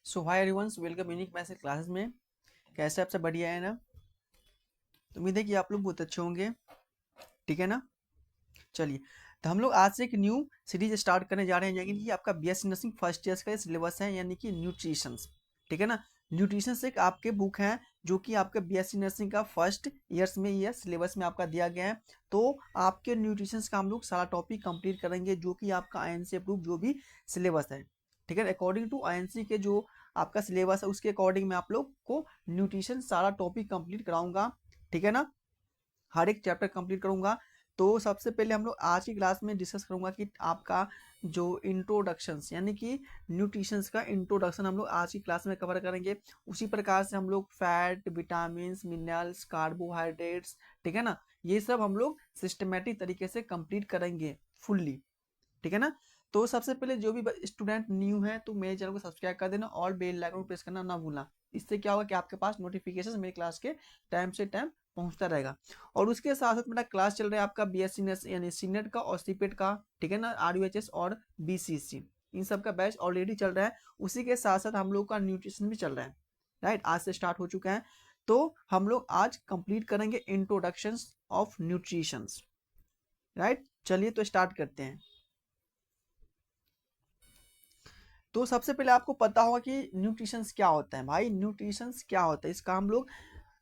सो hi everyone, welcome unique maths classes में। कैसे आप सब बढ़िया है ना? तो उम्मीद है कि आप लोग बहुत अच्छे होंगे। ठीक है ना? चलिए, तो हम लोग आज से एक न्यू सीरीज स्टार्ट करने जा रहे हैं, यानी कि आपका बीएससी नर्सिंग फर्स्ट ईयर का सिलेबस है, यानी कि न्यूट्रिशंस। ठीक है ना? न्यूट्रिशंस एक आपके बुक है जो कि आपके बीएससी नर्सिंग का फर्स्ट ईयर्स में ये सिलेबस में आपका दिया गया है। तो आपके न्यूट्रिशंस का हम लोग सारा टॉपिक कंप्लीट करेंगे, जो कि आपका आईएनसी अप्रूव जो भी सिलेबस है। ठीक है, अकॉर्डिंग टू आईएनसी के जो आपका सिलेबस है उसके अकॉर्डिंग मैं आप लोग को न्यूट्रिशन सारा टॉपिक कंप्लीट कराऊंगा। ठीक है ना? हर एक चैप्टर कंप्लीट करूंगा। तो सबसे पहले हम लोग आज की क्लास में डिस्कस करूंगा कि आपका जो इंट्रोडक्शंस, यानी कि न्यूट्रिशंस का इंट्रोडक्शन हम लोग आज की क्लास में कवर करेंगे। उसी प्रकार से हम लोग फैट, विटामिन, मिनरल्स, कार्बोहाइड्रेट्स, ठीक है ना, ये सब हम लोग सिस्टमेटिक तरीके से कंप्लीट करेंगे फुल्ली। ठीक है ना? तो सबसे पहले जो भी स्टूडेंट न्यू है तो मेरे चैनल को सब्सक्राइब कर देना और बेल आइकन को प्रेस करना ना भूलना। इससे क्या होगा कि आपके पास नोटिफिकेशन मेरे क्लास के टाइम से टाइम पहुंचता रहेगा। और उसके साथ साथ मेरा क्लास चल रहा है आपका बीएससी नर्स यानी सीनेट का और सीपेट का। ठीक है ना? आरयूएचएस और बीसीसी, इन सब का बैच ऑलरेडी चल रहा है। उसी के साथ साथ हम लोग का न्यूट्रिशन भी चल रहा है। राइट, आज से स्टार्ट हो चुका है। तो हम लोग आज कंप्लीट करेंगे इंट्रोडक्शन ऑफ न्यूट्रिशन। राइट, चलिए तो स्टार्ट करते हैं। तो सबसे पहले आपको पता होगा कि न्यूट्रिशंस क्या होता है। भाई, न्यूट्रिशंस क्या होता है, इसका हम लोग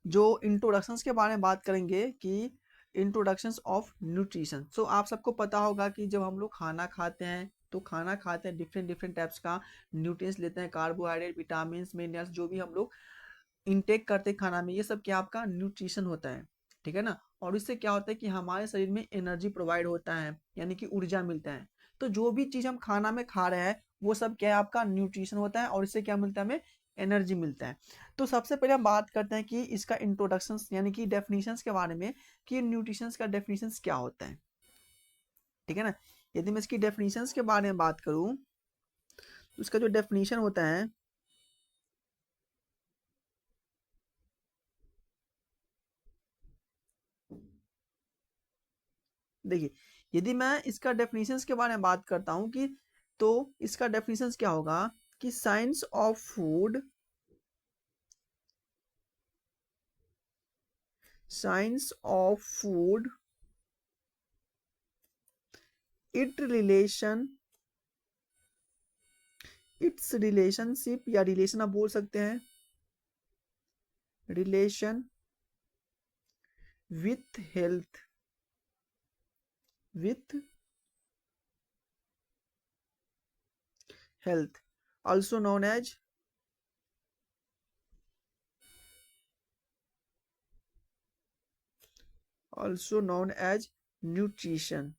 जो इंट्रोडक्शंस के बारे में बात करेंगे कि इंट्रोडक्शंस ऑफ न्यूट्रिशन। सो आप सबको पता होगा कि जब हम लोग खाना खाते हैं तो खाना खाते हैं डिफरेंट डिफरेंट टाइप्स का न्यूट्रिएंट्स लेते हैं, कार्बोहाइड्रेट, विटामिन, मिनरल्स, जो भी हम लोग इनटेक करते हैं खाना में, ये सब क्या आपका न्यूट्रिशन होता है। ठीक है ना? और इससे क्या होता है कि हमारे शरीर में एनर्जी प्रोवाइड होता है, यानी कि ऊर्जा मिलता है। तो जो भी चीज हम खाना में खा रहे हैं वो सब क्या है आपका न्यूट्रिशन होता है, और इससे क्या मिलता है हमें? एनर्जी मिलता है। तो सबसे पहले हम बात करते हैं कि इसका इंट्रोडक्शन यानी कि डेफिनेशंस के बारे में, कि न्यूट्रिशंस का डेफिनेशंस क्या होता है। ठीक है ना? यदि मैं इसकी डेफिनेशंस के बारे में बात करूं तो इसका जो डेफिनेशन होता है, देखिए, यदि मैं इसका डेफिनेशंस के बारे में बात करता हूं कि तो इसका डेफिनेशंस क्या होगा कि science of food, science of food, it relation, it's relationship या रिलेशन आप बोल सकते हैं, relation with health, with health, also known as, also known as nutrition।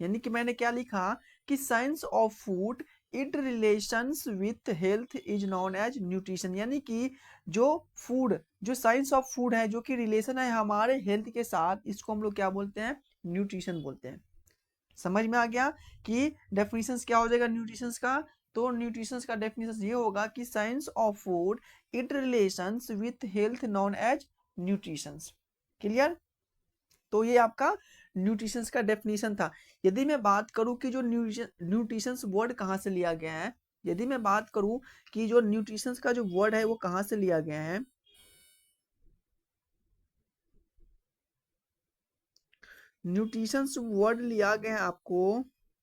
यानी कि मैंने क्या लिखा कि science of food, it relations with health is known as nutrition. यानी कि जो फूड, जो साइंस ऑफ फूड है, जो कि रिलेशन है हमारे हेल्थ के साथ, इसको हम लोग क्या बोलते हैं? न्यूट्रिशन बोलते हैं। समझ में आ गया कि डेफिनेशंस क्या हो जाएगा न्यूट्रिशंस का? तो न्यूट्रिशंस का डेफिनेशन ये होगा कि science of food, it relations with health known as nutritions. Clear? तो ये आपका न्यूट्रिशंस का डेफिनेशन था। यदि मैं बात करूं कि जो न्यूट्रिशंस वर्ड कहाँ से लिया गया है, यदि मैं बात करूं कि जो न्यूट्रिशंस का जो वर्ड है वो कहाँ से लिया गया है, न्यूट्रिशंस वर्ड लिया गया है आपको,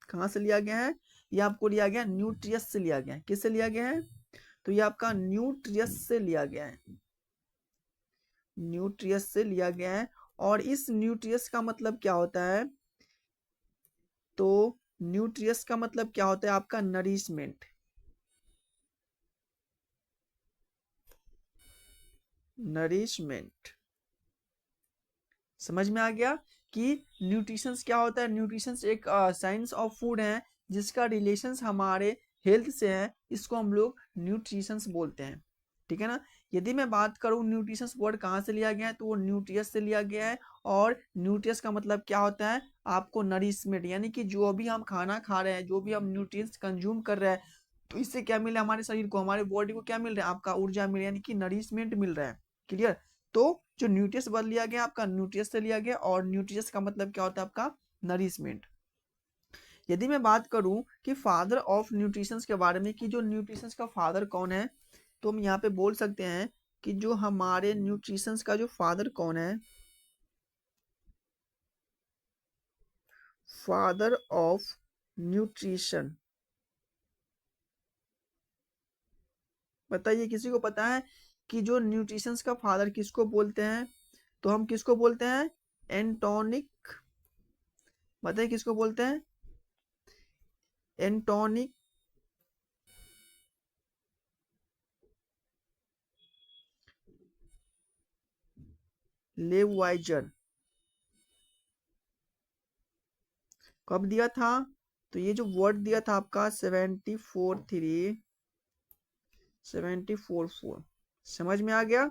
कहाँ से लिया गया है? ये आपको लिया गया न्यूट्रियस से लिया गया है। किससे लिया गया है? तो ये आपका न्यूट्रियस से लिया गया है, न्यूट्रियस से लिया गया है। और इस न्यूट्रियस का मतलब क्या होता है? तो न्यूट्रियस का मतलब क्या होता है आपका? Nourishment, nourishment. समझ में आ गया कि न्यूट्रिशंस क्या होता है? न्यूट्रिशंस एक साइंस ऑफ फूड है जिसका रिलेशंस हमारे हेल्थ से है, इसको हम लोग न्यूट्रिशंस बोलते हैं। ठीक है ना? यदि मैं बात करूं न्यूट्रिशंस वर्ड कहाँ से लिया गया है, तो वो न्यूट्रियस से लिया गया है। और न्यूट्रियस का मतलब क्या होता है आपको? नरिशमेंट, यानी कि जो भी हम खाना खा रहे हैं, जो भी हम न्यूट्रिएंट्स कंज्यूम कर रहे हैं, तो इससे क्या मिल रहा है हमारे शरीर को, हमारे बॉडी को क्या मिल रहा है? आपका ऊर्जा मिल रहा है, यानी कि नरिशमेंट मिल रहा है। क्लियर? तो जो न्यूट्रियस वर्ड लिया गया आपका न्यूट्रियस से लिया गया, और न्यूट्रियस का मतलब क्या होता है आपका? नरिशमेंट। यदि मैं बात करूं कि फादर ऑफ न्यूट्रिशंस के बारे में, कि जो न्यूट्रिशंस का फादर कौन है, तो हम यहाँ पे बोल सकते हैं कि जो हमारे न्यूट्रिशंस का जो फादर कौन है, फादर ऑफ न्यूट्रिशन, बताइए किसी को पता है कि जो न्यूट्रिशंस का फादर किसको बोलते हैं? तो हम किसको बोलते हैं? एंटोनिक। बताइए किसको बोलते हैं? एंटोनिक लेवाइजर। कब दिया था? तो ये जो वर्ड दिया था आपका 74 समझ में आ गया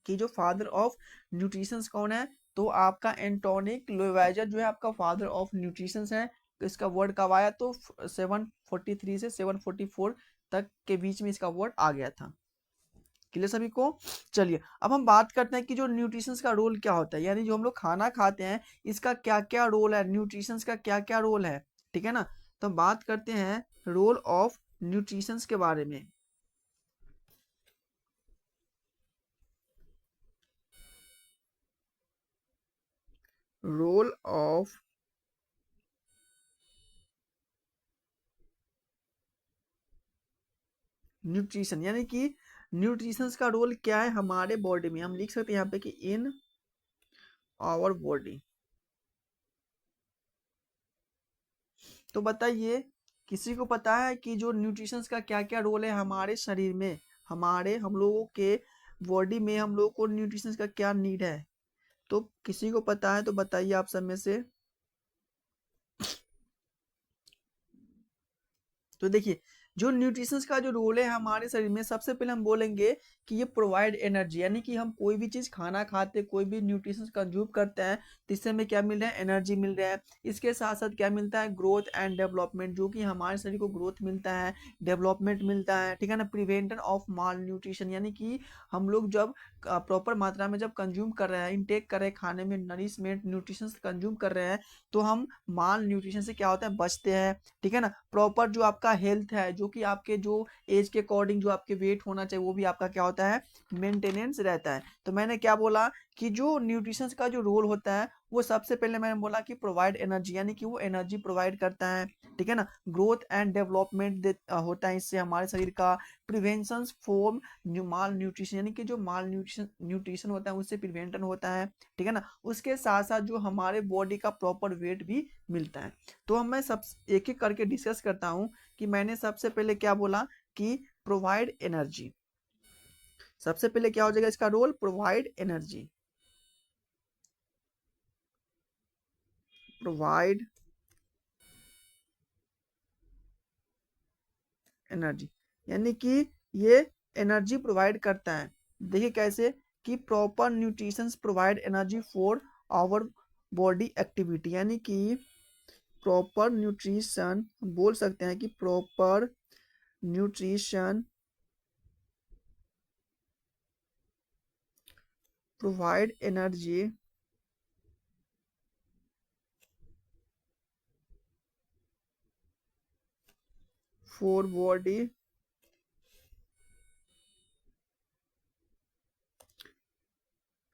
कि जो फादर ऑफ न्यूट्रिशंस कौन है? तो आपका एंटोनिक लोवाइजर जो है आपका फादर ऑफ न्यूट्रिशंस है। तो इसका वर्ड कब आया? तो 743 से 744 तक के बीच में इसका वर्ड आ गया था। क्लियर सभी को? चलिए अब हम बात करते हैं कि जो न्यूट्रिशंस का रोल क्या होता है, यानी जो हम लोग खाना खाते हैं इसका क्या क्या रोल है, न्यूट्रिशंस का क्या क्या रोल है। ठीक है ना? तो हम बात करते हैं रोल ऑफ न्यूट्रिशंस के बारे में। रोल ऑफ न्यूट्रिशन, यानी कि न्यूट्रिशंस का रोल क्या है हमारे बॉडी में। हम लिख सकते हैं यहाँ पे कि इन आवर बॉडी। तो बताइए किसी को पता है कि जो न्यूट्रिशंस का क्या क्या रोल है हमारे शरीर में, हमारे हम लोगों के बॉडी में हम लोगों को न्यूट्रिशंस का क्या नीड है? तो किसी को पता है तो बताइए आप सब में से। तो देखिए जो न्यूट्रिशंस का जो रोल है हमारे शरीर में, सबसे पहले हम बोलेंगे कि ये प्रोवाइड एनर्जी, यानी कि हम कोई भी चीज़ खाना खाते, कोई भी न्यूट्रिशंस कंज्यूम करते हैं तो इससे हमें क्या मिल रहा है? एनर्जी मिल रहा है। इसके साथ साथ क्या मिलता है? ग्रोथ एंड डेवलपमेंट, जो कि हमारे शरीर को ग्रोथ मिलता है, डेवलपमेंट मिलता है। ठीक है ना? प्रिवेंशन ऑफ माल न्यूट्रिशन, यानी कि हम लोग जब प्रॉपर मात्रा में जब कंज्यूम कर रहे हैं, इनटेक कर रहे हैं, खाने में नरिशमेंट न्यूट्रिशंस कंज्यूम कर रहे हैं, तो हम माल न्यूट्रिशन से क्या होता है? बचते हैं। ठीक है ना? प्रॉपर जो आपका हेल्थ है, जो कि आपके जो एज के अकॉर्डिंग जो आपके वेट होना चाहिए वो भी आपका क्या होता है? मेंटेनेंस रहता है। तो मैंने क्या बोला कि जो न्यूट्रिशंस का जो रोल होता है वो सबसे पहले मैंने बोला कि प्रोवाइड एनर्जी, यानी कि वो एनर्जी प्रोवाइड करता है। ठीक है ना? ग्रोथ एंड डेवलपमेंट होता है इससे हमारे शरीर का। प्रिवेंशन फ्रॉम माल न्यूट्रिशन, यानी कि जो माल न्यूट्रिशन न्यूट्रिशन होता है उससे प्रिवेंशन होता है। ठीक है ना? उसके साथ साथ जो हमारे बॉडी का प्रॉपर वेट भी मिलता है। तो हम मैं सब एक एक करके डिस्कस करता हूँ कि मैंने सबसे पहले क्या बोला कि प्रोवाइड एनर्जी। सबसे पहले क्या हो जाएगा इसका role? Provide energy. Provide energy, यानी कि ये एनर्जी प्रोवाइड करता है। देखिए कैसे कि proper nutritions provide energy for our body activity, यानी कि प्रॉपर न्यूट्रिशन बोल सकते हैं कि proper nutrition provide energy for body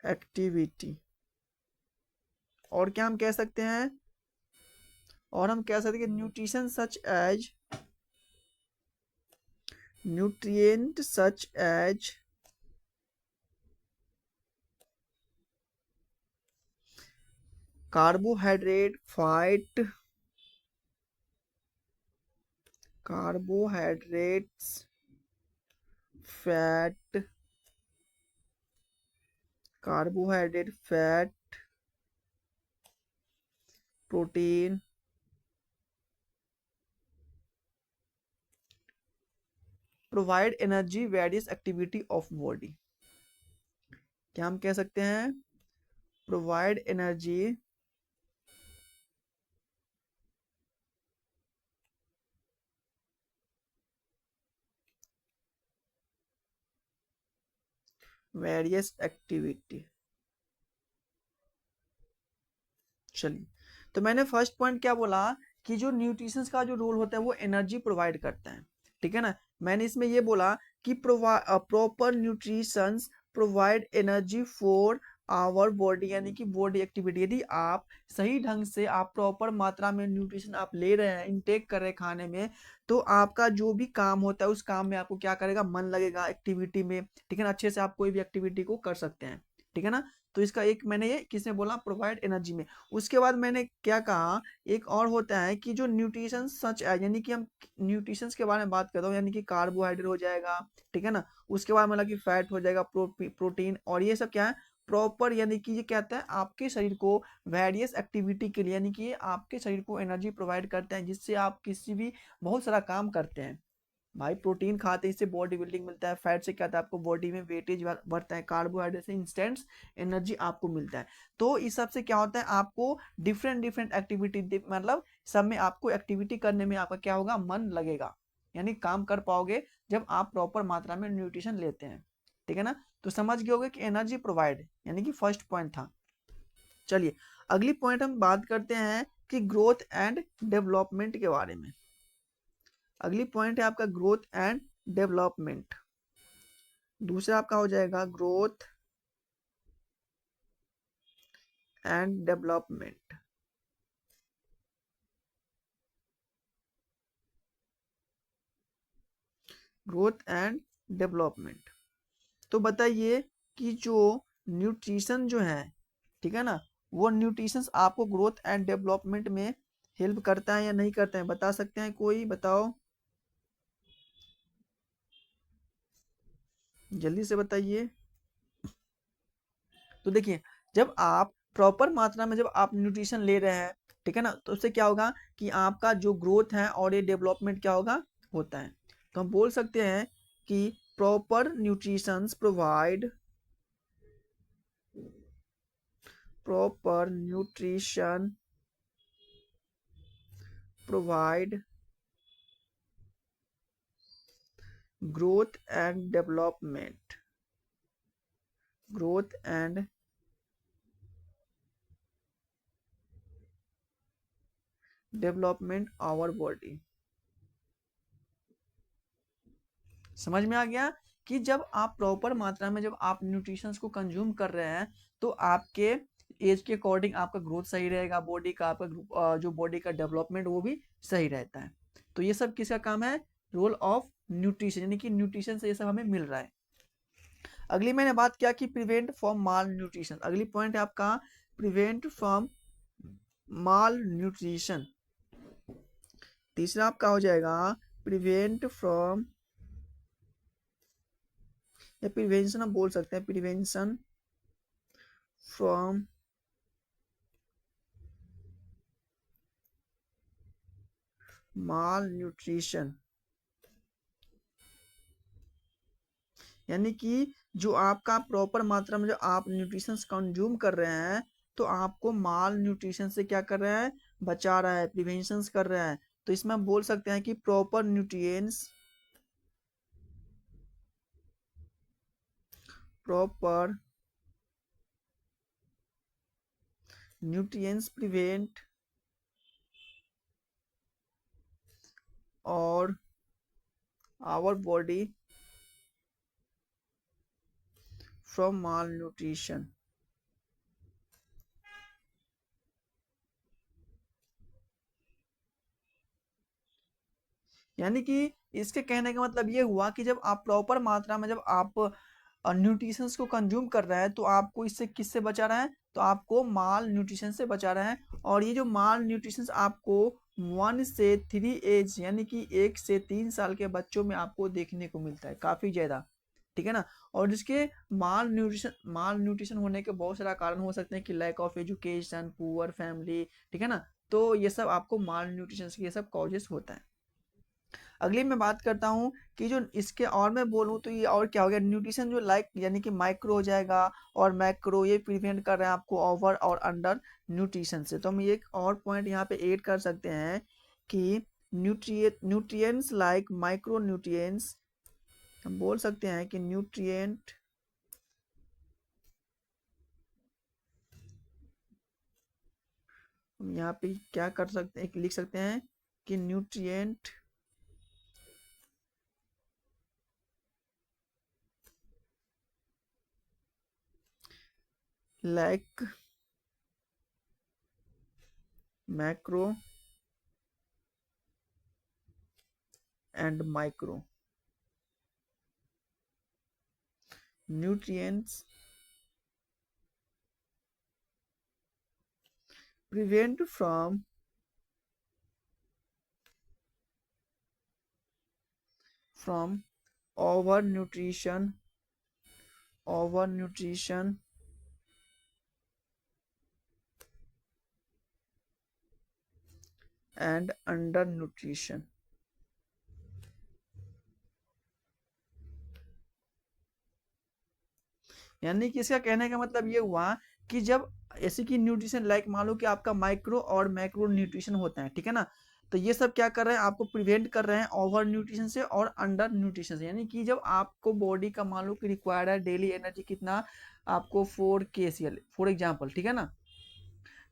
activity. और क्या हम कह सकते हैं? और हम कह सकते हैं कि nutrition such as nutrient such as carbohydrate fat, carbohydrates fat, carbohydrate fat, protein, provide energy various activity of body. क्या हम कह सकते हैं? Provide energy various activity. चलिए तो मैंने फर्स्ट पॉइंट क्या बोला कि जो न्यूट्रिशंस का जो रोल होता है वो एनर्जी प्रोवाइड करता है, ठीक है ना। मैंने इसमें ये बोला कि proper nutritions provide energy for our body, यानी कि बॉडी एक्टिविटी। यदि आप सही ढंग से आप प्रॉपर मात्रा में न्यूट्रिशन आप ले रहे हैं, इनटेक कर रहे हैं खाने में, तो आपका जो भी काम होता है उस काम में आपको क्या करेगा, मन लगेगा एक्टिविटी में, ठीक है ना। अच्छे से आप कोई भी एक्टिविटी को कर सकते हैं, ठीक है ना। तो इसका एक मैंने ये किसने बोला, प्रोवाइड एनर्जी में। उसके बाद मैंने क्या कहा, एक और होता है कि जो न्यूट्रिशन सच है, यानी कि हम न्यूट्रिशंस के बारे में बात करता हूँ, यानी कि कार्बोहाइड्रेट हो जाएगा, ठीक है ना। उसके बाद मतलब कि फैट हो जाएगा, प्रोटीन, और ये सब क्या है, प्रॉपर, यानी कि ये क्या कहता है आपके शरीर को वेरियस एक्टिविटी के लिए, यानी कि ये आपके शरीर को एनर्जी प्रोवाइड करते हैं, जिससे आप किसी भी बहुत सारा काम करते हैं। भाई प्रोटीन खाते हैं, इससे बॉडी बिल्डिंग मिलता है, फैट से क्या होता है आपको बॉडी में वेटेज बढ़ता है, कार्बोहाइड्रेट से इंस्टेंट एनर्जी आपको मिलता है। तो इस सब से क्या होता है, आपको डिफरेंट डिफरेंट एक्टिविटी, मतलब सब में आपको एक्टिविटी करने में आपका क्या होगा, मन लगेगा, यानी काम कर पाओगे जब आप प्रॉपर मात्रा में न्यूट्रिशन लेते हैं, ठीक है ना। तो समझ गए होगे कि एनर्जी प्रोवाइड, यानी कि फर्स्ट पॉइंट था। चलिए अगली पॉइंट हम बात करते हैं कि ग्रोथ एंड डेवलपमेंट के बारे में। अगली पॉइंट है आपका ग्रोथ एंड डेवलपमेंट। दूसरा आपका हो जाएगा growth and development. Growth and development. तो बताइए कि जो न्यूट्रिशन जो है, ठीक है ना, वो न्यूट्रिशन आपको ग्रोथ एंड डेवलपमेंट में हेल्प करता है या नहीं करता है, बता सकते हैं कोई, बताओ जल्दी से बताइए। तो देखिए, जब आप प्रॉपर मात्रा में जब आप न्यूट्रिशन ले रहे हैं, ठीक है ना, तो उससे क्या होगा कि आपका जो ग्रोथ है और ये डेवलपमेंट क्या होगा, होता है। तो हम बोल सकते हैं कि proper nutritions provide, proper nutrition provide growth and development, growth and development our body. समझ में आ गया कि जब आप प्रॉपर मात्रा में जब आप न्यूट्रिशंस को कंज्यूम कर रहे हैं, तो आपके एज के अकॉर्डिंग आपका ग्रोथ सही रहेगा, बॉडी का आपका जो बॉडी का डेवलपमेंट वो भी सही रहता है। तो ये सब किसका काम है, रोल ऑफ न्यूट्रिशन, यानी कि न्यूट्रिशन से ये सब हमें मिल रहा है। अगली मैंने बात किया कि प्रिवेंट फ्रॉम माल न्यूट्रिशन। अगली पॉइंट है आपका प्रिवेंट फ्रॉम माल न्यूट्रिशन। तीसरा आपका हो जाएगा प्रिवेंट फ्रॉम, या प्रिवेंशन हम बोल सकते हैं, प्रिवेंशन फ्रॉम माल न्यूट्रिशन। यानी कि जो आपका प्रॉपर मात्रा में जो आप न्यूट्रिशन कंज्यूम कर रहे हैं, तो आपको माल न्यूट्रिशन से क्या कर रहा है, बचा रहा है, प्रिवेंशन कर रहा है। तो इसमें हम बोल सकते हैं कि proper nutrients, proper nutrients prevent और our body from malnutrition. यानी कि इसके कहने का मतलब ये हुआ कि जब आप प्रॉपर मात्रा में जब आप न्यूट्रिशंस को कंज्यूम कर रहा है, तो आपको इससे किससे बचा रहा है, तो आपको माल न्यूट्रिशन से बचा रहा है। और ये जो माल न्यूट्रिशन आपको 1 से 3 एज, यानी कि 1 से 3 साल के बच्चों में आपको देखने को मिलता है काफ़ी ज़्यादा, ठीक है ना। और जिसके माल न्यूट्रिशन होने के बहुत सारा कारण हो सकते हैं कि lack of education, poor family, ठीक है ना। तो ये सब आपको माल न्यूट्रिशन के ये सब कॉजेस होता है। अगली मैं बात करता हूँ कि जो इसके और मैं बोलूँ तो ये और क्या हो गया, न्यूट्रिशन जो लाइक यानी कि माइक्रो हो जाएगा, और मैक्रो ये प्रिवेंट कर रहे हैं आपको ओवर और अंडर न्यूट्रिशन से। तो हम एक और पॉइंट यहाँ पे ऐड कर सकते हैं कि न्यूट्रिएंट्स लाइक माइक्रो न्यूट्रिएंट्स, हम बोल सकते हैं कि न्यूट्रिएंट हम यहाँ पे क्या कर सकते हैं, लिख सकते हैं कि nutrient like macro and micro nutrients prevent from overnutrition and undernutrition। यानी कि इसका कहने का मतलब ये हुआ कि जब ऐसे की न्यूट्रिशन लाइक मान लो कि आपका माइक्रो और मैक्रो न्यूट्रिशन होता है, ठीक है ना, तो ये सब क्या कर रहे हैं, आपको प्रिवेंट कर रहे हैं ओवर न्यूट्रिशन से और अंडर न्यूट्रिशन से। यानी कि जब आपको बॉडी का मान लो कि रिक्वायर्ड है डेली एनर्जी कितना, आपको 4 kcal फॉर एग्जाम्पल, ठीक है ना,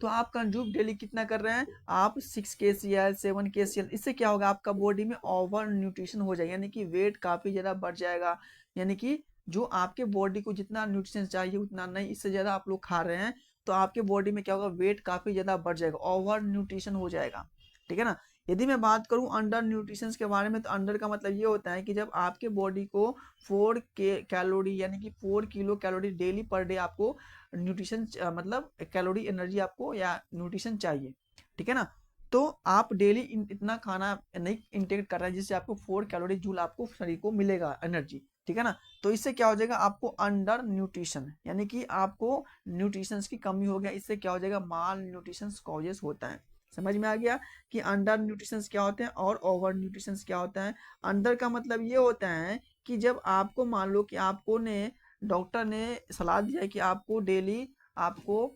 तो आप कंज्यूम डेली कितना कर रहे हैं, आप 6 kcal 7 kcal। इससे क्या होगा, आपका बॉडी में ओवर न्यूट्रिशन हो जाएगा, यानी कि वेट काफी ज्यादा बढ़ जाएगा। यानी कि जो आपके बॉडी को जितना न्यूट्रिशन चाहिए उतना नहीं, इससे ज्यादा आप लोग खा रहे हैं, तो आपके बॉडी में क्या होगा, वेट काफी ज्यादा बढ़ जाएगा, ओवर न्यूट्रिशन हो जाएगा, ठीक है ना। यदि मैं बात करूं अंडर न्यूट्रिशन के बारे में, तो अंडर का मतलब ये होता है कि जब आपके बॉडी को 4 कैलोरी यानी कि 4 kilo calorie daily per day आपको न्यूट्रिशन मतलब कैलोरी एनर्जी आपको या न्यूट्रिशन चाहिए, ठीक है ना, तो आप डेली इतना खाना नहीं इंटेक कर रहे हैं जिससे आपको 4 कैलोरी जूल आपको शरीर को मिलेगा एनर्जी, ठीक है ना। तो इससे क्या हो जाएगा, आपको अंडर न्यूट्रिशन यानी कि आपको न्यूट्रिशन की कमी हो गया, इससे क्या हो जाएगा, माल न्यूट्रिशन कॉजेस होता है। समझ में आ गया कि अंडर न्यूट्रिशन क्या होते हैं और ओवर न्यूट्रिशन क्या होता है। अंडर का मतलब ये होता है कि जब आपको मान लो कि आपको ने डॉक्टर ने सलाह दिया है कि आपको डेली आपको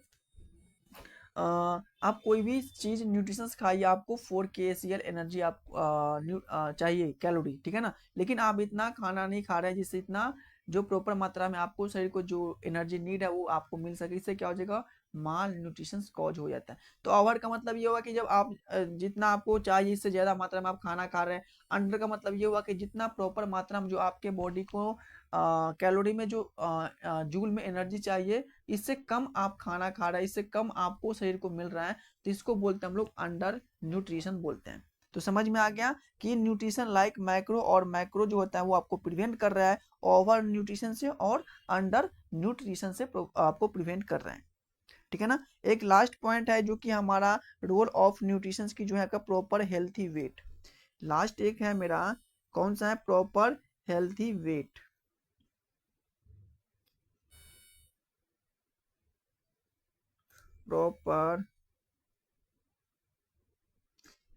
आप कोई भी चीज न्यूट्रिशंस खाइए, आपको 4 kcal एनर्जी आप चाहिए कैलोरी, ठीक है ना, लेकिन आप इतना खाना नहीं खा रहे हैं जिससे इतना जो प्रॉपर मात्रा में आपको शरीर को जो एनर्जी नीड है वो आपको मिल सके। इससे क्या हो जाएगा, माल न्यूट्रिशन कॉज हो जाता है। तो ओवर का मतलब ये हुआ कि जब आप जितना आपको चाहिए इससे ज्यादा मात्रा में आप खाना खा रहे हैं। अंडर का मतलब ये हुआ कि जितना प्रॉपर मात्रा में जो आपके बॉडी को कैलोरी में जो जूल में एनर्जी चाहिए, इससे कम आप खाना खा रहे हैं, इससे कम आपको शरीर को मिल रहा है, तो इसको बोलते हैं हम लोग अंडर न्यूट्रिशन बोलते हैं। तो समझ में आ गया कि न्यूट्रिशन लाइक मैक्रो और मैक्रो जो होता है वो आपको प्रिवेंट कर रहा है ओवर न्यूट्रिशन से और अंडर न्यूट्रिशन से आपको प्रिवेंट कर रहे हैं, ठीक है ना। एक लास्ट पॉइंट है जो कि हमारा रोल ऑफ न्यूट्रिशन की जो है का प्रॉपर हेल्थी वेट। लास्ट एक है मेरा, कौन सा है, proper healthy wait. Proper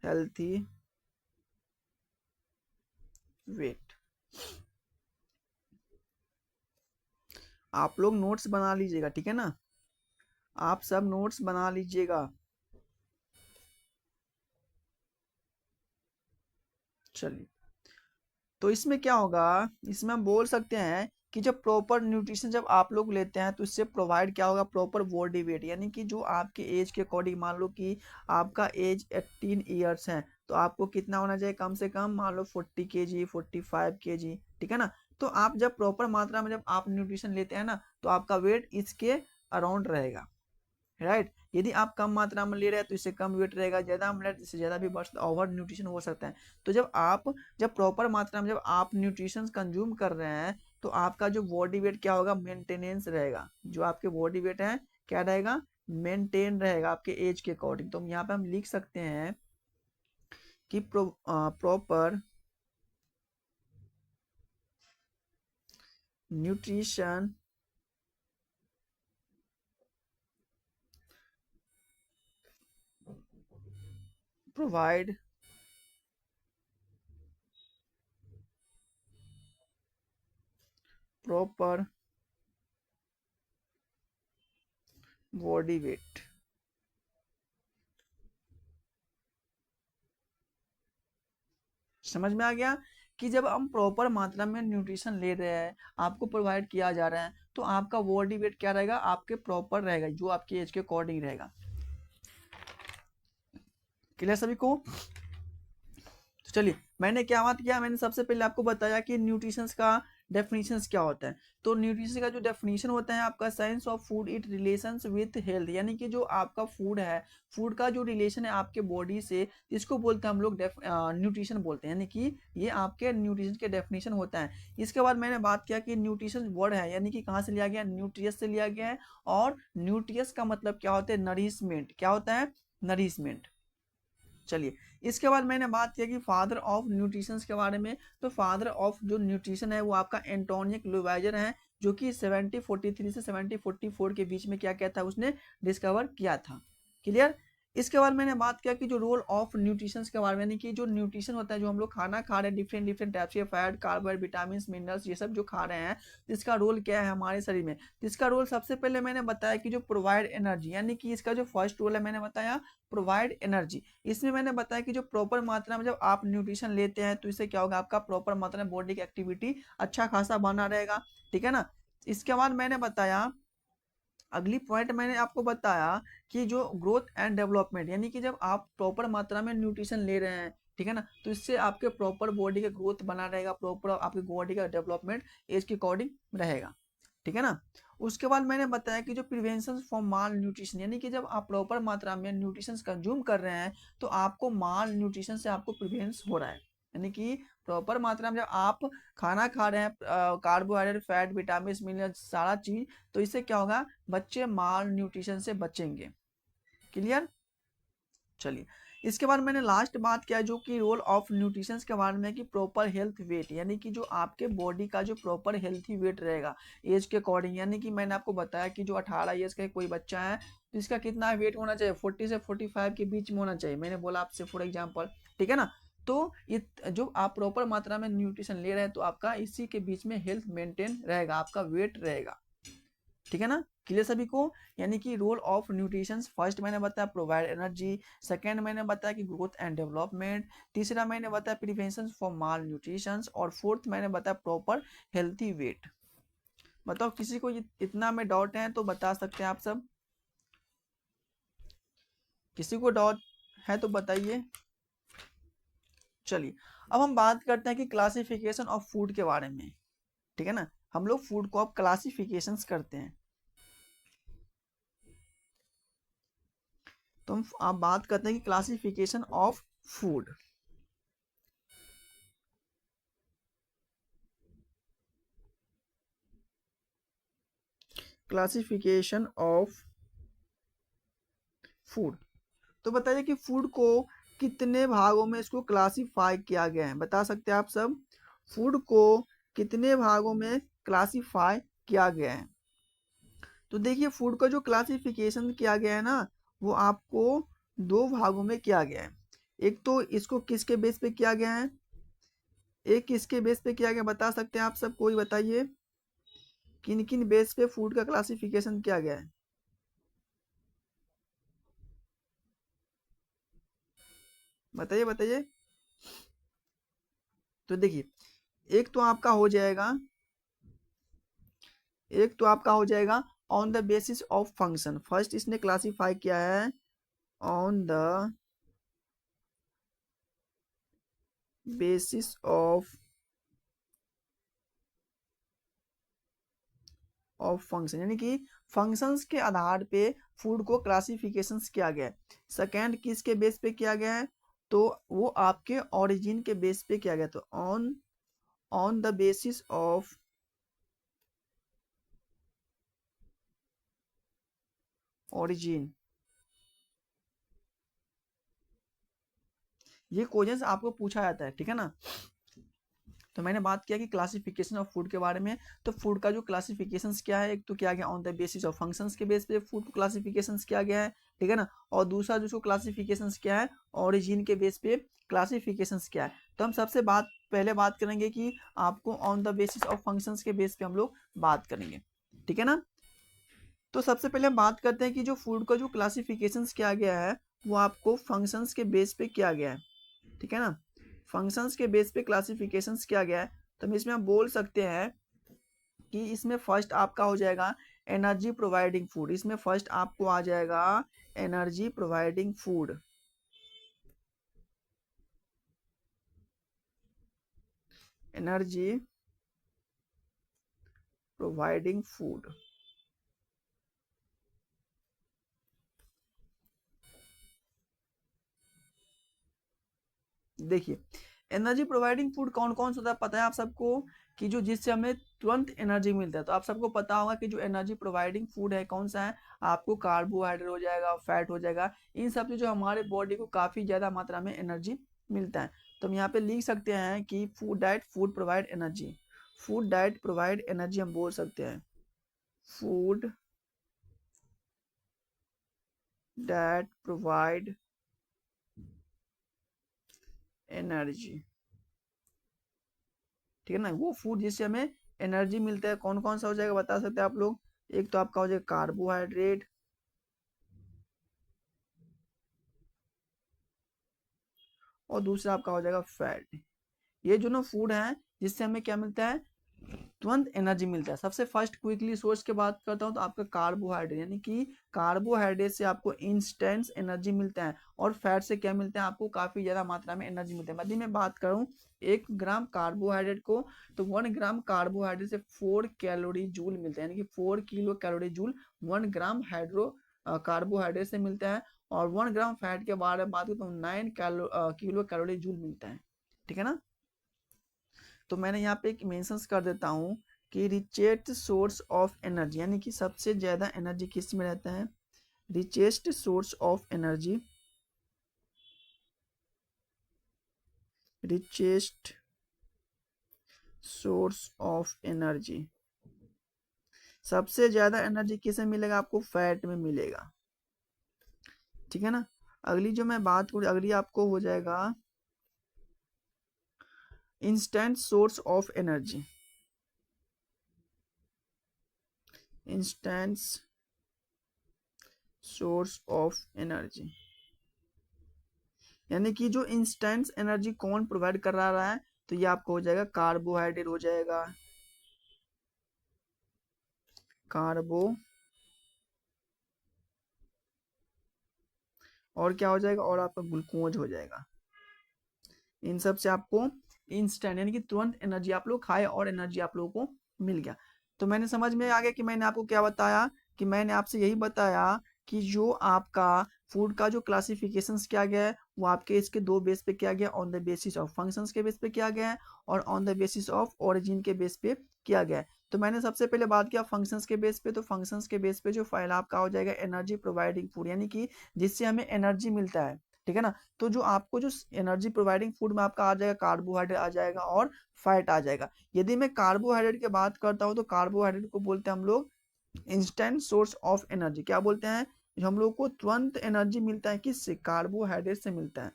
healthy wait. आप लोग नोट्स बना लीजिएगा, ठीक है ना, आप सब नोट्स बना लीजिएगा। चलिए, तो इसमें क्या होगा, इसमें हम बोल सकते हैं कि जब प्रॉपर न्यूट्रिशन जब आप लोग लेते हैं तो इससे प्रोवाइड क्या होगा, प्रॉपर बॉडी वेट, यानी कि जो आपके एज के अकॉर्डिंग, मान लो कि आपका एज 18 ईयर्स है, तो आपको कितना होना चाहिए, कम से कम मान लो 40 kg 45 kg, ठीक है ना। तो आप जब प्रॉपर मात्रा में जब आप न्यूट्रिशन लेते हैं ना, तो आपका वेट इसके अराउंड रहेगा, राइट। यदि आप कम मात्रा में ले रहे हैं तो इससे कम वेट रहेगा, ज्यादा में ले इससे ज्यादा भी बढ़ सकता है, ओवर न्यूट्रिशन हो सकता है। तो जब प्रॉपर मात्रा में जब आप न्यूट्रिशन कंज्यूम कर रहे हैं, तो आपका जो बॉडी वेट क्या होगा, मेंटेनेंस रहेगा। जो आपके बॉडी वेट है क्या रहेगा, मेंटेन रहेगा आपके एज के अकॉर्डिंग। तो यहाँ पे हम लिख सकते हैं कि proper nutrition provide proper body weight. समझ में आ गया कि जब हम प्रॉपर मात्रा में न्यूट्रिशन ले रहे हैं, आपको प्रोवाइड किया जा रहा है, तो आपका बॉडी वेट क्या रहेगा, आपके प्रॉपर रहेगा, जो आपके एज के अकॉर्डिंग रहेगा। क्लियर सभी को? तो चलिए, मैंने क्या बात किया, मैंने सबसे पहले आपको बताया कि न्यूट्रिशंस का डेफिनेशंस क्या होता है। तो न्यूट्रिशन का जो डेफिनेशन होता है आपका, science of food it relations with health, यानी कि जो आपका फूड है, फूड का जो रिलेशन है आपके बॉडी से, इसको बोलते हैं हम लोग न्यूट्रिशन बोलते हैं, यानी कि ये आपके न्यूट्रिशन के डेफिनेशन होता है। इसके बाद मैंने बात किया कि न्यूट्रिशन वर्ड है, यानी कि कहाँ से लिया गया, न्यूट्रियस से लिया गया है। और न्यूट्रियस का मतलब क्या होता है, नरिशमेंट। क्या होता है, नरिशमेंट। चलिए, इसके बाद मैंने बात किया कि फादर ऑफ न्यूट्रिशन के बारे में। तो फादर ऑफ जो न्यूट्रिशन है वो आपका एंटोनियो लुवाइजर है, जो कि 1743 से 1744 के बीच में क्या किया था, उसने डिस्कवर किया था। क्लियर? इसके बाद मैंने बात किया कि जो रोल ऑफ न्यूट्रिशन के बारे में, यानी कि जो न्यूट्रिशन होता है, जो हम लोग खाना खा रहे हैं, डिफरेंट डिफरेंट टाइप्स के फैट, कार्बोहाइड्रेट, विटामिन, मिनरल्स, ये सब जो खा रहे हैं, इसका रोल क्या है हमारे शरीर में। तो इसका रोल सबसे पहले मैंने बताया कि जो प्रोवाइड एनर्जी, यानी कि इसका जो फर्स्ट रोल है मैंने बताया प्रोवाइड एनर्जी। इसमें मैंने बताया कि जो प्रॉपर मात्रा में जब आप न्यूट्रिशन लेते हैं तो इससे क्या होगा, आपका प्रॉपर मात्रा में बॉडी की एक्टिविटी अच्छा खासा बना रहेगा। ठीक है ना? इसके बाद मैंने बताया, अगली पॉइंट मैंने आपको बताया कि जो ग्रोथ एंड डेवलपमेंट, यानी कि जब आप प्रॉपर मात्रा में न्यूट्रिशन ले रहे हैं, ठीक है ना, तो इससे आपके प्रॉपर बॉडी का ग्रोथ बना रहेगा, प्रॉपर आपकी बॉडी का डेवलपमेंट एज के अकॉर्डिंग रहेगा। ठीक है ना? उसके बाद मैंने बताया कि जो प्रिवेंशन फॉर माल न्यूट्रिशन, यानी कि जब आप प्रॉपर मात्रा में न्यूट्रिशन कंज्यूम कर रहे हैं तो आपको माल न्यूट्रिशन से आपको प्रिवेंस हो रहा है। यानी कि प्रॉपर मात्रा में जब आप खाना खा रहे हैं, कार्बोहाइड्रेट, फैट, विटामिन, मिनरल, सारा चीज, तो इससे क्या होगा, बच्चे माल न्यूट्रिशन से बचेंगे। क्लियर? चलिए, इसके बाद मैंने लास्ट बात किया जो कि रोल ऑफ न्यूट्रिशन के बारे में, कि प्रॉपर हेल्थ वेट, यानी कि जो आपके बॉडी का जो प्रॉपर हेल्थी वेट रहेगा एज के अकॉर्डिंग। यानी कि मैंने आपको बताया कि जो 18 ईयर्स का कोई बच्चा है तो इसका कितना वेट होना चाहिए, 40 से 45 के बीच में होना चाहिए, मैंने बोला आपसे फॉर एग्जाम्पल। ठीक है ना? तो ये जो आप प्रॉपर मात्रा में न्यूट्रिशन ले रहे हैं तो आपका इसी के बीच में हेल्थ मेंटेन रहेगा, आपका वेट रहेगा। ठीक है ना? क्लियर सभी को? यानी कि रोल ऑफ न्यूट्रिशन, फर्स्ट मैंने बताया प्रोवाइड एनर्जी, सेकंड मैंने बताया कि ग्रोथ एंड डेवलपमेंट, तीसरा मैंने बताया प्रिवेंशन फॉर माल न्यूट्रिशन, और फोर्थ मैंने बताया प्रॉपर हेल्थी वेट। बताओ किसी को इतना में डाउट है तो बता सकते हैं आप सब? किसी को डाउट है तो बताइए। चलिए, अब हम बात करते हैं कि क्लासिफिकेशन ऑफ फूड के बारे में। ठीक है ना? हम लोग फूड को अब क्लासिफिकेशन करते हैं। तो हम आप बात करते हैं कि classification of food. Classification of food. तो बताइए कि फूड को कितने भागों में इसको क्लासिफाई किया गया है, बता सकते हैं आप सब? फूड को कितने भागों में क्लासिफाई किया गया है? तो देखिए, फूड का जो क्लासिफिकेशन किया गया है ना, वो आपको दो भागों में किया गया है। एक तो इसको किसके बेस पे किया गया है, एक किसके बेस पे किया गया, बता सकते हैं आप सब? कोई बताइए, किन किन बेस पे फूड का क्लासिफिकेशन किया गया है? बताइए बताइए। तो देखिए, एक तो आपका हो जाएगा, एक तो आपका हो जाएगा on the basis of function. First इसने क्लासिफाई किया है on the basis of function, यानी कि फंक्शंस के आधार पे फूड को क्लासिफिकेशंस किया गया है। सेकेंड किसके बेस पे किया गया है, तो वो आपके ओरिजिन के बेस पे किया गया। तो on on the basis of origin. ये क्वेश्चन आपको पूछा जाता है। ठीक है ना? तो मैंने बात किया कि क्लासिफिकेशन ऑफ फूड के बारे में। तो फूड का जो क्लासिफिकेशंस क्या है, एक तो किया गया on the basis of functions के बेस पे फूड को क्लासिफिकेशंस किया गया है। ठीक है ना? और दूसरा जो क्लासिफिकेशंस क्या है, ओरिजिन के बेस पे क्लासिफिकेशंस क्या है। तो हम सबसे पहले बात करेंगे कि आपको on the basis of functions के बेस पे हम लोग बात करेंगे। ठीक है ना? तो सबसे पहले हम बात करते हैं कि जो फूड का जो क्लासिफिकेशंस किया गया है वो आपको फंक्शंस के बेस पे किया गया है। ठीक है ना? फंक्शंस के बेस पे क्लासिफिकेशंस किया गया है। तो हम इसमें हम बोल सकते हैं कि इसमें फर्स्ट आपका हो जाएगा एनर्जी प्रोवाइडिंग फूड। इसमें फर्स्ट आपको आ जाएगा energy providing food. Energy providing food. देखिए एनर्जी प्रोवाइडिंग फूड कौन कौन सा होता है पता है आप सबको, कि जो जिससे हमें तुरंत एनर्जी मिलता है। तो आप सबको पता होगा कि जो एनर्जी प्रोवाइडिंग फूड है कौन सा है, आपको कार्बोहाइड्रेट हो जाएगा, फैट हो जाएगा, इन सब से जो हमारे बॉडी को काफ़ी ज़्यादा मात्रा में एनर्जी मिलता है। तो हम यहाँ पे लिख सकते हैं कि food diet food provide energy, food diet provide energy हम बोल सकते हैं, फूड डाइट प्रोवाइड एनर्जी। ठीक है ना, वो फूड जिससे हमें एनर्जी मिलता है कौन कौन सा हो जाएगा बता सकते हैं आप लोग। एक तो आपका हो जाएगा कार्बोहाइड्रेट, और दूसरा आपका हो जाएगा फैट। ये जो ना फूड है जिससे हमें क्या मिलता है, तुरंत एनर्जी मिलता है। सबसे फर्स्ट क्विकली सोर्स की बात करता हूँ तो आपका कार्बोहाइड्रेट, यानी कि कार्बोहाइड्रेट से आपको इंस्टेंट एनर्जी मिलता है, और फैट से क्या मिलता है, आपको काफ़ी ज़्यादा मात्रा में एनर्जी मिलता है। यदि मैं बात करूँ 1 ग्राम कार्बोहाइड्रेट को, तो 1 ग्राम कार्बोहाइड्रेट से 4 कैलोरी जूल मिलता है, यानी कि 4 किलो कैलोरी जूल 1 ग्राम हाइड्रो कार्बोहाइड्रेट से मिलता है। और 1 ग्राम फैट के बारे में बात करूँ तो 9 किलो कैलोरी जूल मिलता है। ठीक है ना, तो मैंने यहाँ पे एक मेंशंस कर देता हूँ कि रिचेस्ट सोर्स ऑफ एनर्जी, यानी कि सबसे ज़्यादा एनर्जी किस में रहता है, richest source of energy, richest source of energy, सबसे ज़्यादा एनर्जी किसे मिलेगा, आपको फैट में मिलेगा। ठीक है ना, अगली जो मैं बात करूँ, अगली आपको हो जाएगा instant source of energy, instant source of energy, यानी कि जो इंस्टेंट एनर्जी कौन प्रोवाइड कर रहा है, तो ये आपको हो जाएगा कार्बोहाइड्रेट हो जाएगा, कार्बो, और क्या हो जाएगा, और आपका ग्लूकोज हो जाएगा। इन सब से आपको इंस्टेंट यानी कि तुरंत एनर्जी आप लोग खाए और एनर्जी आप लोगों को मिल गया। तो मैंने समझ में आ गया कि मैंने आपको क्या बताया, कि मैंने आपसे यही बताया कि जो आपका फूड का जो क्लासिफिकेशंस किया गया है वो आपके इसके 2 बेस पे किया गया, on the basis of functions के बेस पे किया गया है, और on the basis of origin के बेस पे किया गया है। तो मैंने सबसे पहले बात किया फंक्शंस के बेस पे, तो फंक्शंस के बेस पे जो फाइल आपका हो जाएगा एनर्जी प्रोवाइडिंग फूड, यानी कि जिससे हमें एनर्जी मिलता है। ठीक है ना, तो जो आपको जो एनर्जी प्रोवाइडिंग फूड में आपका आ जाएगा, कार्बोहाइड्रेट आ जाएगा और फैट आ जाएगा। यदि मैं कार्बोहाइड्रेट की बात करता हूँ तो कार्बोहाइड्रेट को बोलते हैं हम लोग इंस्टेंट सोर्स ऑफ एनर्जी। क्या बोलते हैं, जो हम लोग को तुरंत एनर्जी मिलता है किससे, कार्बोहाइड्रेट से मिलता है।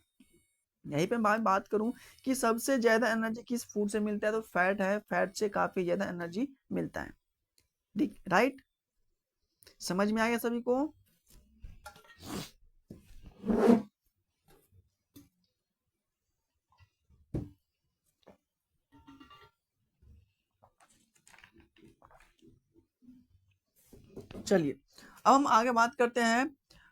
यहीं पे मैं बात करूं कि सबसे ज्यादा एनर्जी किस फूड से मिलता है, तो फैट है, फैट से काफी ज्यादा एनर्जी मिलता है। ठीक, राइट, समझ में आ गया सभी को। चलिए अब हम आगे बात करते हैं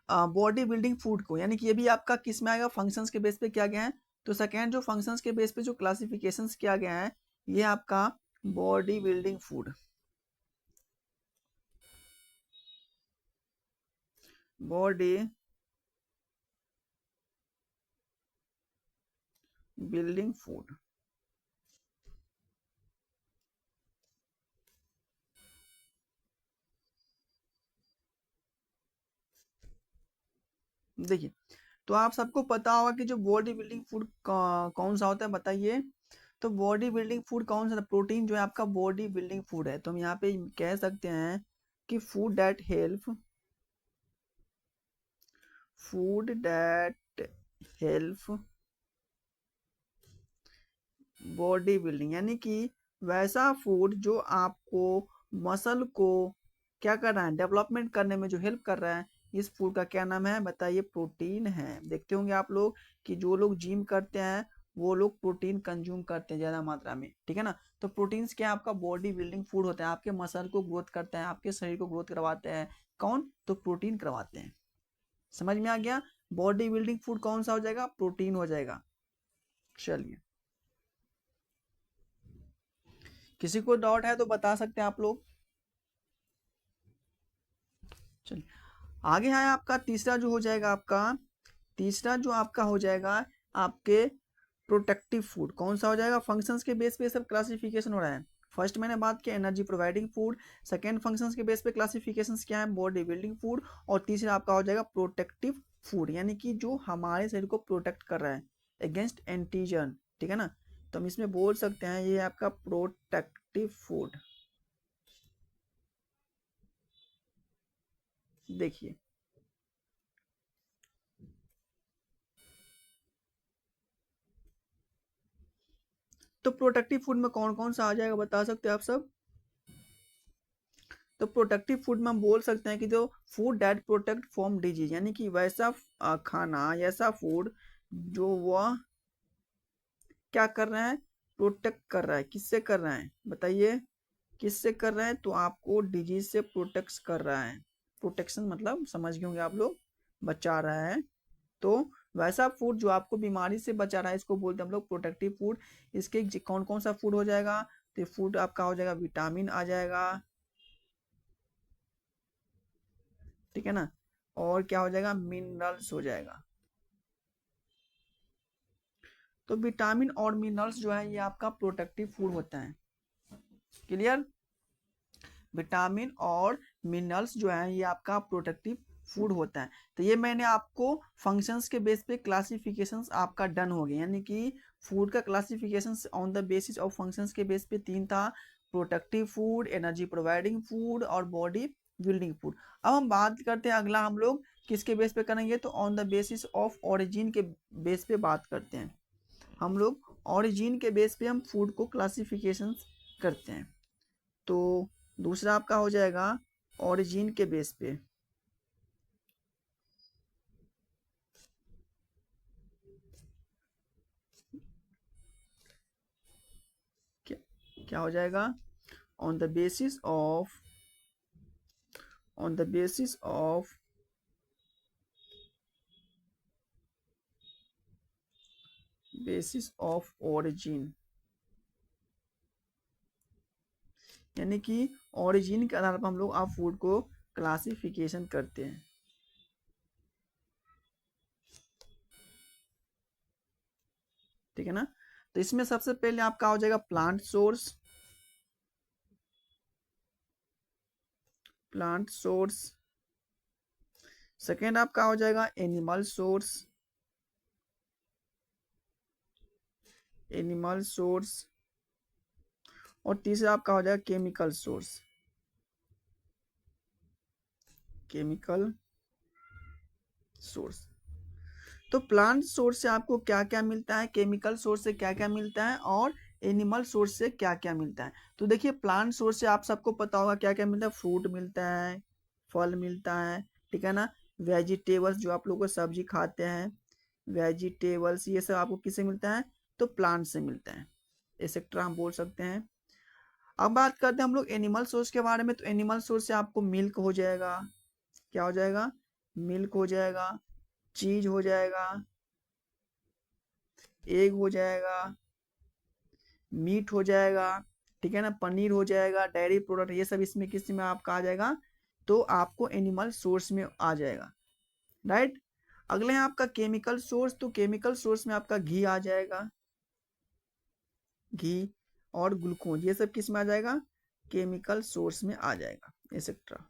बॉडी बिल्डिंग फूड को, यानी कि ये भी आपका किस में आएगा, फंक्शंस के बेस पे किया गया है। तो सेकेंड जो फंक्शंस के बेस पे जो क्लासिफिकेशंस किया गया है, ये आपका body building food, body building food. देखिए तो आप सबको पता होगा कि जो बॉडी बिल्डिंग फूड कौन सा होता है बताइए। तो बॉडी बिल्डिंग फूड कौन सा, प्रोटीन जो है आपका बॉडी बिल्डिंग फूड है। तो हम यहाँ पे कह सकते हैं कि food that help body building, यानी कि वैसा फूड जो आपको मसल को क्या कर रहा है, डेवलपमेंट करने में जो हेल्प कर रहा है, इस फूड का क्या नाम है बताइए, प्रोटीन है। देखते होंगे आप लोग कि जो लोग जिम करते हैं वो लोग प्रोटीन कंज्यूम करते हैं ज़्यादा मात्रा में। ठीक है ना, तो प्रोटीन्स क्या है, आपका बॉडी बिल्डिंग फूड होता है, आपके मसल को ग्रोथ करते हैं, आपके शरीर को ग्रोथ करवाते हैं। कौन, तो प्रोटीन करवाते हैं। समझ में आ गया, बॉडी बिल्डिंग फूड कौन सा हो जाएगा, प्रोटीन हो जाएगा। चलिए किसी को डाउट है तो बता सकते हैं आप लोग। चलिए आगे है आपका तीसरा जो हो जाएगा आपका, तीसरा जो आपका हो जाएगा आपके प्रोटेक्टिव फूड। कौन सा हो जाएगा? फंक्शंस के बेस पे सब क्लासिफिकेशन हो रहा है। फर्स्ट मैंने बात किया energy providing food, second functions के बेस पे क्लासिफिकेशंस क्या है? बॉडी बिल्डिंग फूड, और तीसरा आपका हो जाएगा प्रोटेक्टिव फूड, यानी कि जो हमारे शरीर को प्रोटेक्ट कर रहा है अगेंस्ट एंटीजन, ठीक है ना। तो हम इसमें बोल सकते हैं ये आपका प्रोटेक्टिव फूड। देखिए तो प्रोटेक्टिव फूड में कौन कौन सा आ जाएगा बता सकते हैं आप सब? तो प्रोटेक्टिव फूड में हम बोल सकते हैं कि जो food that protect from disease, यानी कि वैसा खाना, ऐसा फूड जो वह क्या कर रहा है? प्रोटेक्ट कर रहा है। किससे कर रहा है बताइए? किससे कर रहा है? तो आपको डिजीज से प्रोटेक्ट कर रहा है। प्रोटेक्शन मतलब समझ गए होंगे आप लोग, बचा रहा है। तो वैसा फूड जो आपको बीमारी से बचा रहा है, इसको बोलते हैं हम लोग प्रोटेक्टिव फूड। इसके कौन कौन सा फूड हो जाएगा? तो फूड आपका हो जाएगा विटामिन आ जाएगा, ठीक है ना, और क्या हो जाएगा? मिनरल्स हो जाएगा। तो विटामिन और मिनरल्स जो है ये आपका प्रोटेक्टिव फूड होता है। क्लियर? विटामिन और मिनरल्स जो है ये आपका प्रोटेक्टिव फूड होता है। तो ये मैंने आपको फंक्शंस के बेस पे क्लासिफिकेशंस आपका डन हो गया, यानी कि फूड का classifications on the basis of functions के बेस पे तीन था: protective food, energy providing food और बॉडी बिल्डिंग फूड। अब हम बात करते हैं अगला, हम लोग किसके बेस पे करेंगे? तो on the basis of origin के बेस पे बात करते हैं। हम लोग ओरिजिन के बेस पे हम फूड को क्लासिफिकेशन करते हैं। तो दूसरा आपका हो जाएगा ओरिजिन के बेस पे। क्या क्या हो जाएगा? On the basis of, on the basis of basis of origin, यानी कि ओरिजिन के आधार पर हम लोग आप फूड को क्लासिफिकेशन करते हैं, ठीक है ना। तो इसमें सबसे पहले आपका हो जाएगा plant source, plant source. Second आपका हो जाएगा एनिमल सोर्स, एनिमल सोर्स। और तीसरा आपका हो जाएगा केमिकल सोर्स, केमिकल सोर्स। तो प्लांट सोर्स से आपको क्या क्या मिलता है, केमिकल सोर्स से क्या क्या मिलता है, और एनिमल सोर्स से क्या क्या मिलता है? तो देखिए प्लांट सोर्स से आप सबको पता होगा क्या क्या मिलता है। फ्रूट मिलता है, फल मिलता है, ठीक है ना। वेजिटेबल्स जो आप लोग को सब्जी खाते हैं, वेजिटेबल्स ये सब आपको किससे मिलता है? तो प्लांट से मिलता है, एक्सेट्रा हम बोल सकते हैं। अब बात करते हैं हम लोग एनिमल सोर्स के बारे में। तो एनिमल सोर्स से आपको मिल्क हो जाएगा, क्या हो जाएगा? मिल्क हो जाएगा, चीज हो जाएगा, एग हो जाएगा, मीट हो जाएगा, ठीक है ना, पनीर हो जाएगा, डेयरी प्रोडक्ट, ये सब इसमें किस में आपका आ जाएगा? तो आपको एनिमल सोर्स में आ जाएगा, राइट। अगले हैं आपका केमिकल सोर्स। तो केमिकल सोर्स में आपका घी आ जाएगा, घी और ग्लूकोज, ये सब किस में आ जाएगा? केमिकल सोर्स में आ जाएगा, एक्सेट्रा।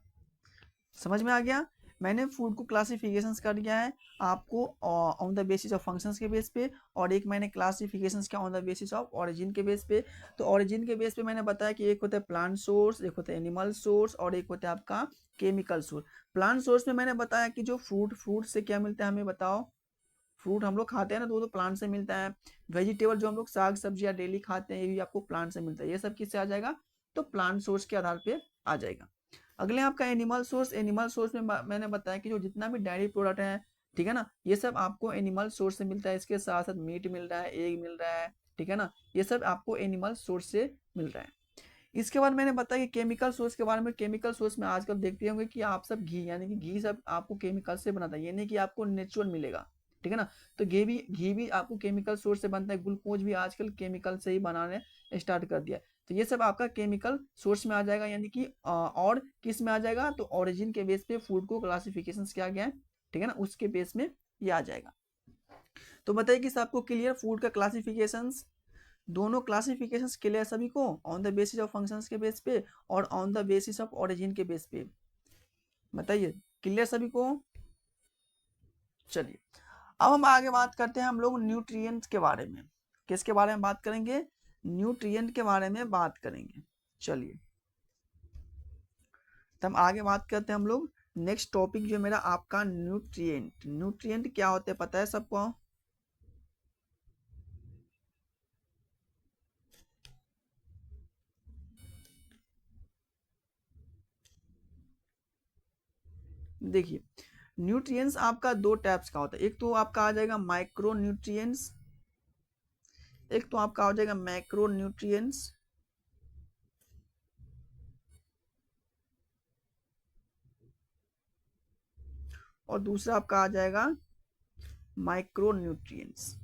समझ में आ गया? मैंने फूड को क्लासिफिकेशंस कर दिया है आपको on the basis of functions के बेस पे, और एक मैंने क्लासिफिकेशंस किया on the basis of origin के बेस पे। तो ओरिजिन के बेस पे मैंने बताया कि एक होता है प्लांट सोर्स, एक होता है एनिमल सोर्स, और एक होता है आपका केमिकल सोर्स। प्लांट सोर्स में मैंने बताया कि जो फ्रूट, फ्रूट से क्या मिलता है हमें बताओ? फ्रूट हम लोग खाते हैं ना, तो वो तो प्लांट से मिलता है। वेजिटेबल जो हम लोग साग सब्जियां डेली खाते हैं, ये भी आपको प्लांट से मिलता है। ये सब किससे आ जाएगा? तो प्लांट सोर्स के आधार पे आ जाएगा। अगले आपका एनिमल सोर्स। एनिमल सोर्स में मैंने बताया कि जो जितना भी डायरी प्रोडक्ट है, ठीक है ना, ये सब आपको एनिमल सोर्स से मिलता है। इसके साथ साथ मीट मिल रहा है, एग मिल रहा है, ठीक है ना, ये सब आपको एनिमल सोर्स से मिल रहा है। इसके बाद मैंने बताया कि केमिकल सोर्स के बारे में। केमिकल सोर्स में आजकल देखते होंगे कि आप सब घी, यानी कि घी सब आपको केमिकल से बनाता है, ये नहीं कि आपको नेचुरल मिलेगा, ठीक है ना। तो घी भी आपको केमिकल सोर्स से बनता है। ग्लूकोज भी आजकल केमिकल से ही बनाने स्टार्ट कर दिया है। तो ये सब आपका केमिकल सोर्स में आ जाएगा, यानी कि और किस में आ जाएगा, तो ओरिजिन के बेस पे फूड को क्लासिफिकेशन किया गया है, ठीक है ना, उसके बेस में ये आ जाएगा। तो बताइए कि आपको क्लियर फूड का क्लासिफिकेशंस, दोनों क्लासिफिकेशंस क्लियर सभी को, on the basis of functions के बेस पे और on the basis of origin के बेस पे, बताइए क्लियर सभी को। चलिए अब हम आगे बात करते हैं हम लोग न्यूट्रिएंट्स के बारे में। किसके बारे में बात करेंगे, न्यूट्रिएंट के बारे में बात करेंगे। चलिए तो हम आगे बात करते हैं हम लोग, नेक्स्ट टॉपिक जो मेरा आपका न्यूट्रिएंट। न्यूट्रिएंट क्या होते हैं पता है सबको, देखिए न्यूट्रिएंट्स आपका दो टाइप्स का होता है, एक तो आपका आ जाएगा माइक्रो न्यूट्रिएंट्स, एक तो आपका हो जाएगा मैक्रो न्यूट्रिएंट्स। और दूसरा आपका आ जाएगा माइक्रो न्यूट्रिएंट्स,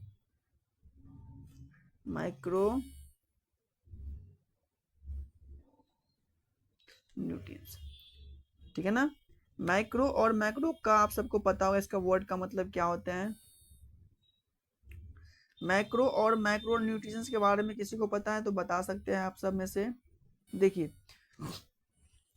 माइक्रो न्यूट्रिएंट्स, ठीक है ना। माइक्रो और मैक्रो का आप सबको पता होगा इसका वर्ड का मतलब क्या होता है। मैक्रो और मैक्रो न्यूट्रिशंस के बारे में किसी को पता है तो बता सकते हैं आप सब में से। देखिए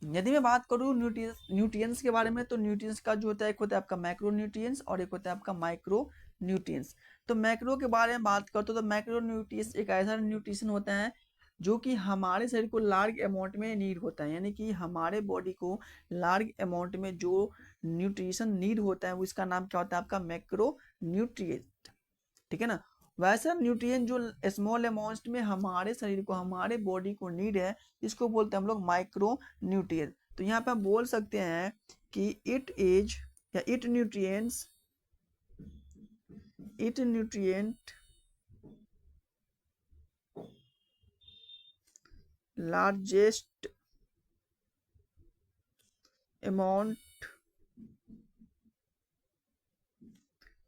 यदि मैं बात करूँ न्यूट्रिएंट्स के बारे में, तो न्यूट्रिएंट्स का जो होता है, एक होता है आपका मैक्रो न्यूट्रिएंट्स और एक होता है आपका माइक्रो न्यूट्रिएंट्स। तो मैक्रो के बारे में बात करते हो तो मैक्रो न्यूट्रिएंट्स एक ऐसा न्यूट्रिशन होता है जो कि हमारे शरीर को लार्ज अमाउंट में नीड होता है, यानी कि हमारे बॉडी को लार्ज अमाउंट में जो न्यूट्रिशन नीड होता है वो इसका नाम क्या होता है आपका मैक्रो न्यूट्रिएंट, ठीक है ना। वैसा न्यूट्रिएंट जो स्मॉल अमाउंट में हमारे शरीर को, हमारे बॉडी को नीड है, इसको बोलते हैं हम लोग माइक्रो न्यूट्रिएंट। तो यहाँ पे हम बोल सकते हैं कि इट इज या it nutrient largest amount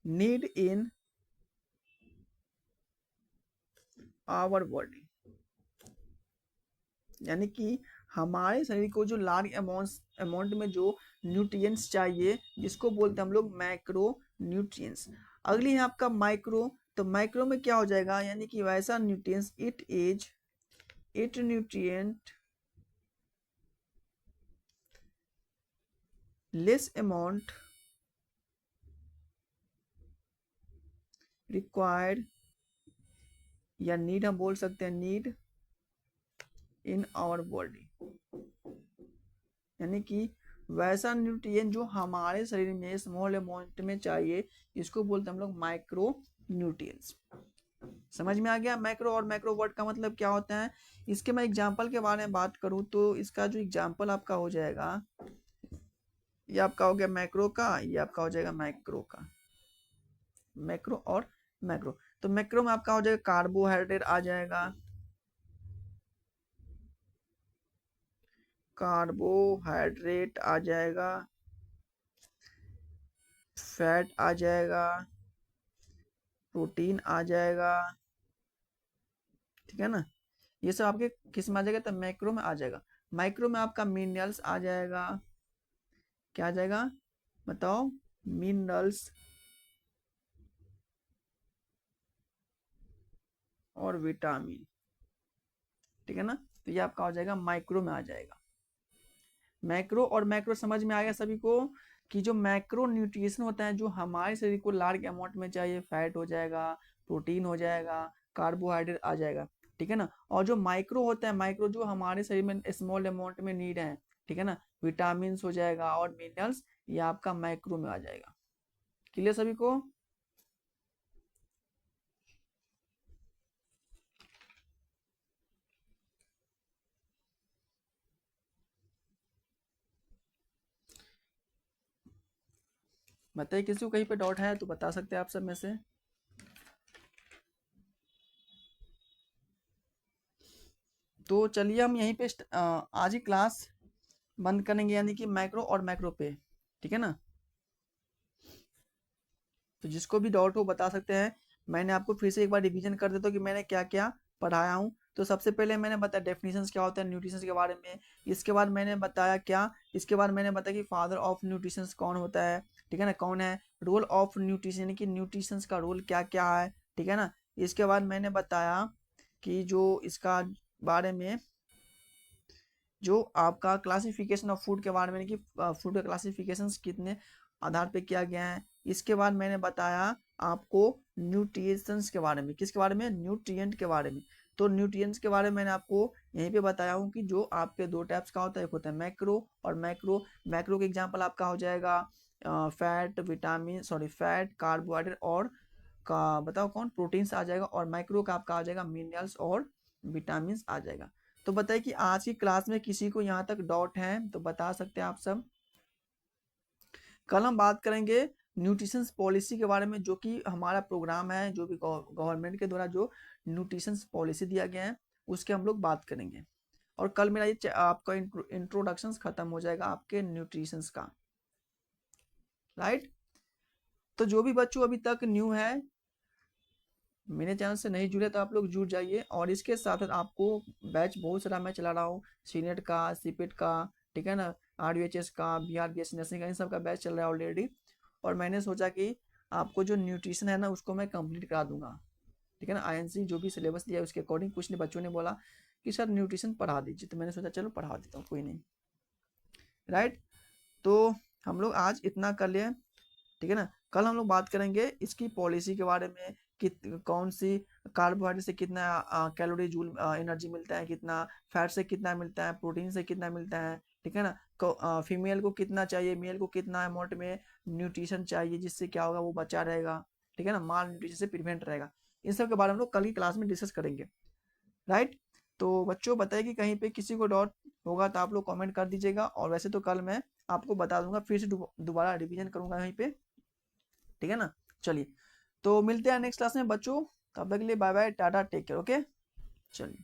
need in our body, यानी कि हमारे शरीर को जो लार्ज अमाउंट में जो न्यूट्रिएंट्स चाहिए, जिसको बोलते हैं हम लोग मैक्रो न्यूट्रिएंट्स। अगली है आपका माइक्रो, तो माइक्रो में क्या हो जाएगा, यानी कि वैसा nutrients it nutrient less amount required, या नीड हम बोल सकते हैं नीड इन आवर बॉडी, यानी कि वैसा न्यूट्रिएंट जो हमारे शरीर में स्मॉल अमाउंट में चाहिए, इसको बोलते हैं हम लोग माइक्रो न्यूट्रिएंट्स। समझ में आ गया मैक्रो और मैक्रो वर्ड का मतलब क्या होता है। इसके मैं एग्जांपल के बारे में बात करूं तो इसका जो एग्जांपल आपका हो जाएगा, ये आपका हो गया मैक्रो का, ये आपका हो जाएगा माइक्रो का, मैक्रो और मैक्रो। तो मैक्रो में आपका हो जाएगा कार्बोहाइड्रेट आ जाएगा, कार्बोहाइड्रेट आ जाएगा, फैट आ जाएगा, प्रोटीन आ जाएगा, ठीक है ना। ये सब आपके किस में आ जाएगा, तो मैक्रो में आ जाएगा। माइक्रो में आपका मिनरल्स आ जाएगा, क्या आ जाएगा बताओ, मिनरल्स और विटामिन, ठीक है ना। तो ये आपका हो जाएगा माइक्रो में आ जाएगा। मैक्रो और मैक्रो समझ में आ गया सभी को, कि जो मैक्रो न्यूट्रिशन होता है जो हमारे शरीर को लार्ज अमाउंट में चाहिए, फैट हो जाएगा, प्रोटीन हो जाएगा, कार्बोहाइड्रेट आ जाएगा, ठीक है ना। और जो माइक्रो होता है, माइक्रो जो हमारे शरीर में स्मॉल अमाउंट में नीड है, ठीक है ना, विटामिन हो जाएगा और मिनरल्स, ये आपका माइक्रो में आ जाएगा। क्लियर सभी को। बताइए किसी को कहीं पे डाउट है तो बता सकते हैं आप सब में से। तो चलिए हम यहीं पे आज ही क्लास बंद करेंगे, यानी कि मैक्रो और मैक्रो पे, ठीक है ना। तो जिसको भी डाउट हो बता सकते हैं। मैंने आपको फिर से एक बार रिवीजन कर देता हूँ कि मैंने क्या क्या पढ़ाया हूँ। तो सबसे पहले मैंने बताया डेफिनेशंस क्या होता है न्यूट्रिशंस के बारे में। इसके बाद मैंने बताया क्या, इसके बाद मैंने बताया कि फादर ऑफ न्यूट्रिशंस कौन होता है, ठीक है ना, कौन है। रोल ऑफ न्यूट्रिशन यानी कि न्यूट्रिशंस का रोल क्या क्या है, ठीक है ना। इसके बाद मैंने बताया कि जो इसका बारे में जो आपका क्लासिफिकेशन ऑफ फूड के बारे में कि फूड का क्लासिफिकेशन कितने आधार पे किया गया है। इसके बाद मैंने बताया आपको न्यूट्रिएंट्स के बारे में, किसके बारे में, न्यूट्रिएंट के बारे में। तो न्यूट्रिएंट्स के बारे में मैंने आपको यहीं पे बताया हूँ कि जो आपके दो टाइप्स का होता है, एक होता है मैक्रो और मैक्रो। मैक्रो का एग्जांपल आपका हो जाएगा fat, vitamin, sorry fat, carbohydrate और का बताओ कौन, प्रोटीन्स आ जाएगा। और माइक्रो का आपका आ जाएगा मिनरल्स और विटामिन आ जाएगा। तो बताइए कि आज की क्लास में किसी को यहाँ तक डाउट है तो बता सकते हैं आप सब। कल हम बात करेंगे न्यूट्रिशन पॉलिसी के बारे में, जो कि हमारा प्रोग्राम है, जो भी गवर्नमेंट के द्वारा जो न्यूट्रिशन पॉलिसी दिया गया है उसके हम लोग बात करेंगे। और कल मेरा ये आपका इंट्रोडक्शन खत्म हो जाएगा आपके न्यूट्रिशन का, राइट। तो जो भी बच्चों अभी तक न्यू है मेरे चैनल से नहीं जुड़े तो आप लोग जुड़ जाइए। और इसके साथ साथ आपको बैच बहुत सारा मैं चला रहा हूँ, सीनेट का, सीपेट का, ठीक है ना, RUHS का, BRBS नर्सिंग का, इन सब का बैच चल रहा है ऑलरेडी। और मैंने सोचा कि आपको जो न्यूट्रिशन है ना उसको मैं कंप्लीट करा दूंगा, ठीक है ना। INC जो भी सिलेबस दिया है उसके अकॉर्डिंग कुछ ने बच्चों ने बोला कि सर न्यूट्रिशन पढ़ा दीजिए, तो मैंने सोचा चलो पढ़ा देता हूँ, कोई नहीं, राइट। तो हम लोग आज इतना कर लिए, ठीक है ना। कल हम लोग बात करेंगे इसकी पॉलिसी के बारे में कि कौन सी कार्बोहाइड्रेट से कितना कैलोरी जूल एनर्जी मिलता है, कितना फैट से कितना मिलता है, प्रोटीन से कितना मिलता है, ठीक है ना। फीमेल को कितना चाहिए, मेल को कितना अमाउंट में न्यूट्रिशन चाहिए, जिससे क्या होगा वो बचा रहेगा, ठीक है ना, माल न्यूट्रिशन से प्रिवेंट रहेगा। इन सब के बारे में हम लोग कल की क्लास में डिस्कस करेंगे, राइट। तो बच्चों बताइए कि कहीं पे किसी को डाउट होगा तो आप लोग कमेंट कर दीजिएगा। और वैसे तो कल मैं आपको बता दूंगा, फिर से दोबारा रिवीजन करूंगा यहीं पे, ठीक है ना। चलिए तो मिलते हैं नेक्स्ट क्लास में बच्चों, तब तक के लिए bye bye, tata, take care, okay. चलिए।